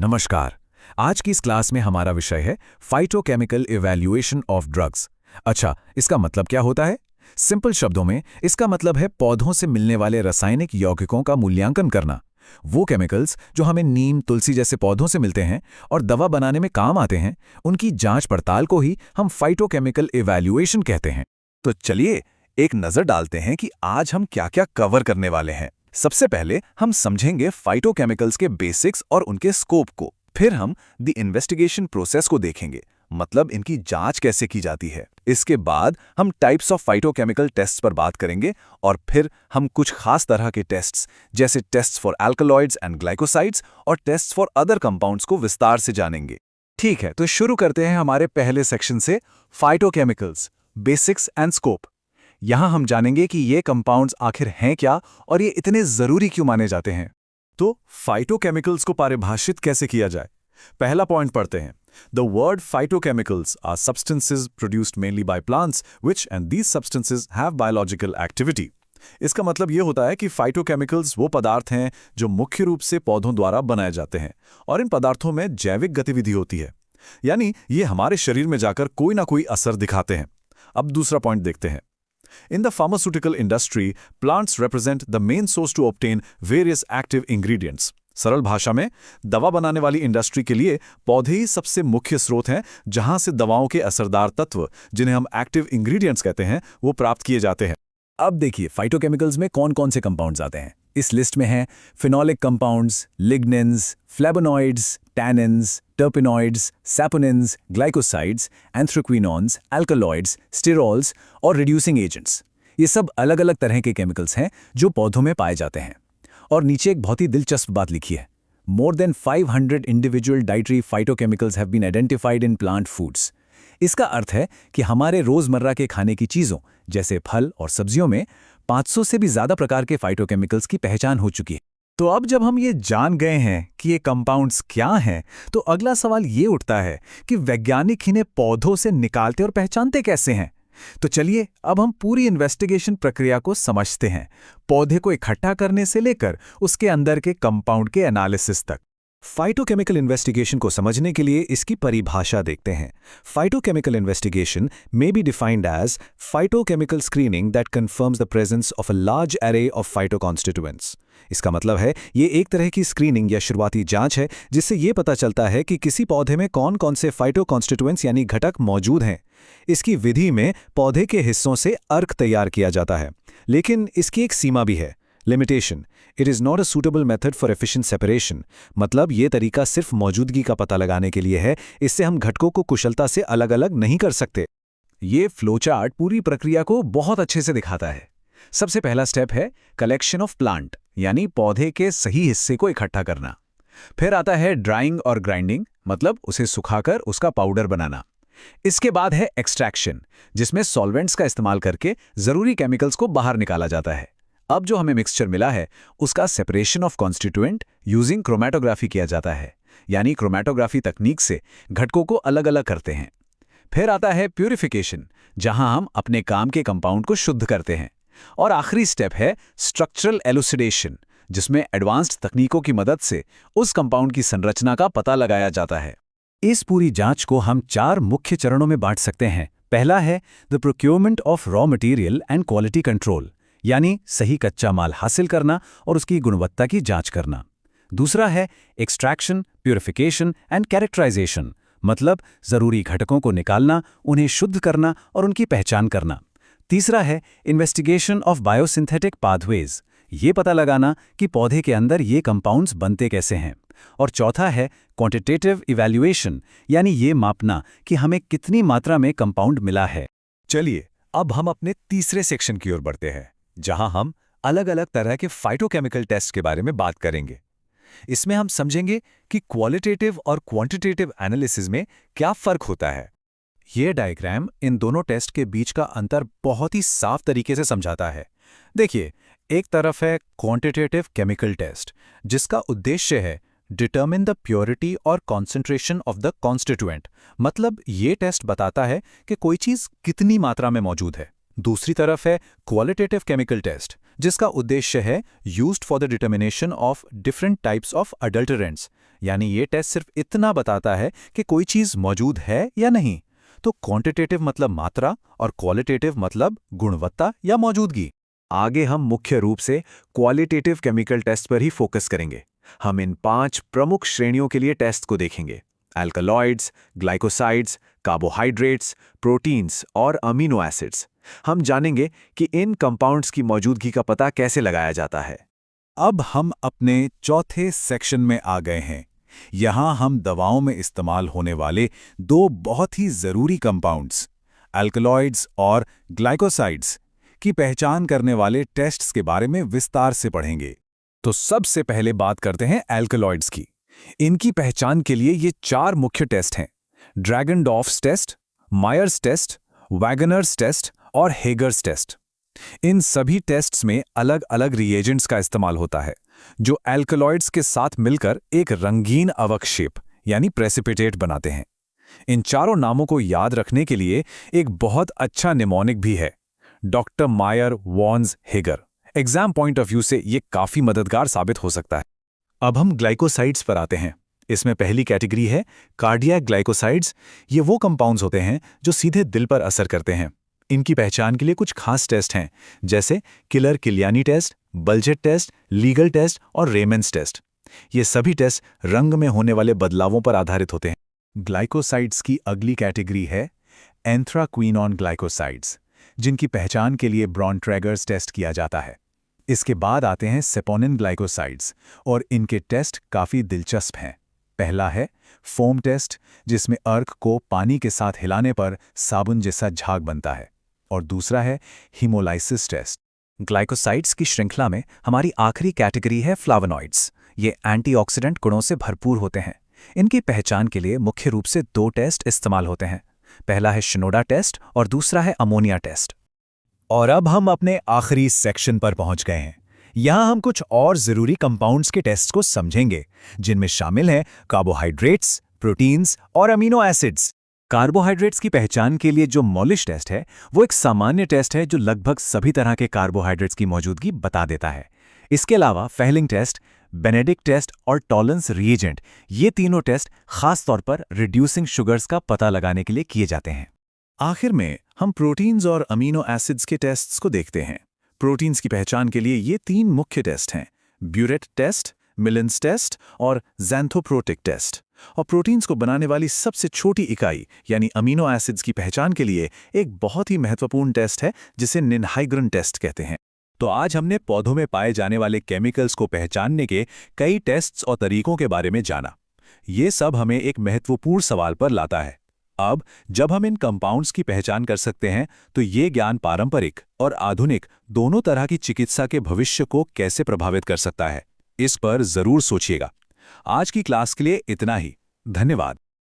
नमस्कार। आज की इस क्लास में हमारा विषय है फाइटोकेमिकल इवैल्यूएशन ऑफ ड्रग्स। अच्छा, इसका मतलब क्या होता है? सिंपल शब्दों में इसका मतलब है पौधों से मिलने वाले रासायनिक यौगिकों का मूल्यांकन करना। वो केमिकल्स जो हमें नीम, तुलसी जैसे पौधों से मिलते हैं और दवा बनाने में काम आते हैं, उनकी जांच पड़ताल को ही हम फाइटोकेमिकल इवैल्यूएशन कहते हैं। तो चलिए एक नजर डालते हैं कि आज हम क्या-क्या कवर करने वाले हैं। सबसे पहले हम समझेंगे फाइटोकेमिकल्स के बेसिक्स और उनके स्कोप को। फिर हम द इन्वेस्टिगेशन प्रोसेस को देखेंगे, मतलब इनकी जांच कैसे की जाती है। इसके बाद हम टाइप्स ऑफ फाइटोकेमिकल टेस्ट्स पर बात करेंगे और फिर हम कुछ खास तरह के टेस्ट्स जैसे tests for alkaloids and glycosides और टेस्ट्स फॉर अदर कंपाउंड्स को विस्तार से जानेंगे। ठीक है, तो शुरू करते हैं हमारे पहले सेक्शन से, फाइटोकेमिकल्स, बेसिक्स एंड स्कोप। यहाँ हम जानेंगे कि ये कंपाउंड्स आखिर हैं क्या और ये इतने जरूरी क्यों माने जाते हैं। तो फाइटोकेमिकल्स को परिभाषित कैसे किया जाए? पहला पॉइंट पढ़ते हैं। The word phytochemicals are substances produced mainly by plants which and these substances have biological activity. इसका मतलब ये होता है कि फाइटोकेमिकल्स वो पदार्थ हैं जो मुख्य रूप से पौधों द्वारा बनाए जाते हैं और इन पदार्थों में जैविक गतिविधि होती है, यानी ये हमारे शरीर में जाकर कोई ना कोई असर दिखाते हैं। अब दूसरा पॉइंट देखते हैं। In the pharmaceutical industry, plants represent the main source to obtain various active ingredients. सरल भाषा में, दवा बनाने वाली इंडस्ट्री के लिए पौधे ही सबसे मुख्य स्रोत हैं जहां से दवाओं के असरदार तत्व, जिन्हें हम एक्टिव इंग्रेडिएंट्स कहते हैं, वो प्राप्त किए जाते हैं। अब देखिए फाइटोकेमिकल्स में कौन कौन से कंपाउंड्स आते हैं। इस लिस्ट में हैं phenolic compounds, lignins, flavonoids, tannins, terpenoids, saponins, glycosides, anthraquinones, alkaloids, sterols और रिड्यूसिंग एजेंट्स। ये सब अलग अलग तरह के केमिकल्स हैं जो पौधों में पाए जाते हैं। और नीचे एक बहुत ही दिलचस्प बात लिखी है, more than 500 individual dietary phytochemicals have been identified in plant foods. इसका अर्थ है कि हमारे रोजमर्रा के खाने की चीजों जैसे फल और सब्जियों में 500 से भी ज्यादा प्रकार के फाइटोकेमिकल्स की पहचान हो चुकी है। तो अब जब हम ये जान गए हैं कि ये कंपाउंड्स क्या हैं, तो अगला सवाल ये उठता है कि वैज्ञानिक इन्हें पौधों से निकालते और पहचानते कैसे हैं। तो चलिए अब हम पूरी इन्वेस्टिगेशन प्रक्रिया को समझते हैं, पौधे को इकट्ठा करने से लेकर उसके अंदर के कंपाउंड के एनालिसिस तक। फाइटोकेमिकल इन्वेस्टिगेशन को समझने के लिए इसकी परिभाषा देखते हैं। Phytochemical investigation may be defined as phytochemical screening that confirms the presence of a large array of phytoconstituents। इसका मतलब है ये एक तरह की स्क्रीनिंग या शुरुआती जांच है जिससे ये पता चलता है कि किसी पौधे में कौन कौन से फाइटोकॉन्स्टिट्यूएंट्स यानी घटक मौजूद हैं। इसकी विधि में पौधे के हिस्सों से अर्क तैयार किया जाता है, लेकिन इसकी एक सीमा भी है, limitation. It is not a suitable method for efficient separation. मतलब ये तरीका सिर्फ मौजूदगी का पता लगाने के लिए है, इससे हम घटकों को कुशलता से अलग अलग नहीं कर सकते। ये फ्लोचार्ट पूरी प्रक्रिया को बहुत अच्छे से दिखाता है। सबसे पहला स्टेप है कलेक्शन ऑफ प्लांट, यानी पौधे के सही हिस्से को इकट्ठा करना। फिर आता है ड्राइंग और ग्राइंडिंग, मतलब उसे सुखाकर उसका पाउडर बनाना। इसके बाद है एक्सट्रैक्शन, जिसमें सॉल्वेंट्स का इस्तेमाल करके जरूरी केमिकल्स को बाहर निकाला जाता है। अब जो हमें मिक्सचर मिला है उसका separation of constituent using chromatography किया जाता है, यानी क्रोमैटोग्राफी तकनीक से घटकों को अलग अलग करते हैं। फिर आता है प्यूरिफिकेशन, जहां हम अपने काम के कंपाउंड को शुद्ध करते हैं। और आखिरी स्टेप है स्ट्रक्चरल एलुसिडेशन, जिसमें एडवांस्ड तकनीकों की मदद से उस कंपाउंड की संरचना का पता लगाया जाता है। इस पूरी जांच को हम 4 मुख्य चरणों में बांट सकते हैं। पहला है the procurement of raw material and quality control, यानी सही कच्चा माल हासिल करना और उसकी गुणवत्ता की जांच करना। दूसरा है एक्सट्रैक्शन, प्यूरिफिकेशन एंड कैरेक्टराइजेशन, मतलब जरूरी घटकों को निकालना, उन्हें शुद्ध करना और उनकी पहचान करना। तीसरा है इन्वेस्टिगेशन ऑफ बायोसिंथेटिक पाथवेज, ये पता लगाना कि पौधे के अंदर ये कंपाउंड्स बनते कैसे हैं। और चौथा है क्वांटिटेटिव इवैल्यूएशन, यानी ये मापना कि हमें कितनी मात्रा में कंपाउंड मिला है। चलिए अब हम अपने तीसरे सेक्शन की ओर बढ़ते हैं, जहां हम अलग अलग तरह के फाइटोकेमिकल टेस्ट के बारे में बात करेंगे। इसमें हम समझेंगे कि क्वालिटेटिव और क्वांटिटेटिव एनालिसिस में क्या फर्क होता है। यह डायग्राम इन दोनों टेस्ट के बीच का अंतर बहुत ही साफ तरीके से समझाता है। देखिए, एक तरफ है क्वांटिटेटिव केमिकल टेस्ट, जिसका उद्देश्य है डिटर्मिन द प्योरिटी और कॉन्सेंट्रेशन ऑफ द कॉन्स्टिट्यूएंट, मतलब ये टेस्ट बताता है कि कोई चीज कितनी मात्रा में मौजूद है। दूसरी तरफ है क्वालिटेटिव केमिकल टेस्ट, जिसका उद्देश्य है used for the determination of different types of adulterants, यानी ये टेस्ट सिर्फ इतना बताता है कि कोई चीज मौजूद है या नहीं। तो क्वांटिटेटिव मतलब मात्रा और क्वालिटेटिव मतलब गुणवत्ता या मौजूदगी। आगे हम मुख्य रूप से क्वालिटेटिव केमिकल टेस्ट पर ही फोकस करेंगे। हम इन 5 प्रमुख श्रेणियों के लिए टेस्ट को देखेंगे: अल्कलॉइड्स, ग्लाइकोसाइड्स, कार्बोहाइड्रेट्स, प्रोटीन्स और अमीनो एसिड्स। हम जानेंगे कि इन कंपाउंड्स की मौजूदगी का पता कैसे लगाया जाता है। अब हम अपने चौथे सेक्शन में आ गए हैं। यहाँ हम दवाओं में इस्तेमाल होने वाले 2 बहुत ही ज़रूरी कंपाउंड्स, अल्कलॉइड्स और ग्लाइकोसाइड्स, की पहचान करने वाले टेस्ट्स के बारे में विस्तार से पढ़ेंगे। तो सबसे पहले बात करते हैं अल्कलॉइड्स की। इनकी पहचान के लिए ये 4 मुख्य टेस्ट हैं: Dragendorff's test, Mayer's test, Wagner's test और हेगर्स टेस्ट। इन सभी टेस्ट्स में अलग अलग रिएजेंट्स का इस्तेमाल होता है, जो अल्कलॉइड्स के साथ मिलकर एक रंगीन अवक्षेप यानी प्रेसिपिटेट बनाते हैं। इन चारों नामों को याद रखने के लिए एक बहुत अच्छा निमोनिक भी है, डॉक्टर मायर वॉन्स हेगर। एग्जाम पॉइंट ऑफ व्यू से ये काफी मददगार साबित हो सकता है। अब हम ग्लाइकोसाइड्स पर आते हैं। इसमें पहली कैटेगरी है कार्डियक ग्लाइकोसाइड्स। ये वो कंपाउंड्स होते हैं जो सीधे दिल पर असर करते हैं। इनकी पहचान के लिए कुछ खास टेस्ट हैं, जैसे Keller Killiani test, Baljet test, legal test और रेमंड्स टेस्ट। ये सभी टेस्ट रंग में होने वाले बदलावों पर आधारित होते हैं। ग्लाइकोसाइड्स की अगली कैटेगरी है एंथ्राक्विनोन ग्लाइकोसाइड्स, जिनकी पहचान के लिए ब्रॉन-ट्रैगर्स टेस्ट किया जाता है। इसके बाद आते हैं सेपोनिन ग्लाइकोसाइड्स और इनके टेस्ट काफ़ी दिलचस्प हैं। पहला है फोम टेस्ट, जिसमें अर्क को पानी के साथ हिलाने पर साबुन जैसा झाग बनता है, और दूसरा है हीमोलाइसिस टेस्ट। ग्लाइकोसाइड्स की श्रृंखला में हमारी आखिरी कैटेगरी है फ्लावोनॉइड्स। ये एंटीऑक्सीडेंट गुणों से भरपूर होते हैं। इनकी पहचान के लिए मुख्य रूप से 2 टेस्ट इस्तेमाल होते हैं। पहला है शिनोडा टेस्ट और दूसरा है अमोनिया टेस्ट। और अब हम अपने आखिरी सेक्शन पर पहुंच गए हैं। यहाँ हम कुछ और ज़रूरी कंपाउंड्स के टेस्ट को समझेंगे, जिनमें शामिल हैं कार्बोहाइड्रेट्स, प्रोटीन्स और अमीनो एसिड्स। कार्बोहाइड्रेट्स की पहचान के लिए जो मॉलिश टेस्ट है, वो एक सामान्य टेस्ट है जो लगभग सभी तरह के कार्बोहाइड्रेट्स की मौजूदगी बता देता है। इसके अलावा फेहलिंग टेस्ट, बेनेडिक्ट टेस्ट और टॉलरेंस रिएजेंट, ये तीनों टेस्ट खास तौर पर रिड्यूसिंग शुगर्स का पता लगाने के लिए किए जाते हैं। आखिर में हम प्रोटीन्स और अमीनो एसिड्स के टेस्ट्स को देखते हैं। प्रोटीन्स की पहचान के लिए ये 3 मुख्य टेस्ट हैं: ब्यूरेट टेस्ट, मिलिन्स टेस्ट और ज़ैंथोप्रोटिक टेस्ट। और प्रोटीन्स को बनाने वाली सबसे छोटी इकाई यानी अमीनो एसिड्स की पहचान के लिए एक बहुत ही महत्वपूर्ण टेस्ट है, जिसे निनहाइग्रन टेस्ट कहते हैं। तो आज हमने पौधों में पाए जाने वाले केमिकल्स को पहचानने के कई टेस्ट्स और तरीकों के बारे में जाना। ये सब हमें एक महत्वपूर्ण सवाल पर लाता है। अब जब हम इन कंपाउंड्स की पहचान कर सकते हैं, तो ये ज्ञान पारंपरिक और आधुनिक दोनों तरह की चिकित्सा के भविष्य को कैसे प्रभावित कर सकता है, इस पर जरूर सोचिएगा। आज की क्लास के लिए इतना ही। धन्यवाद।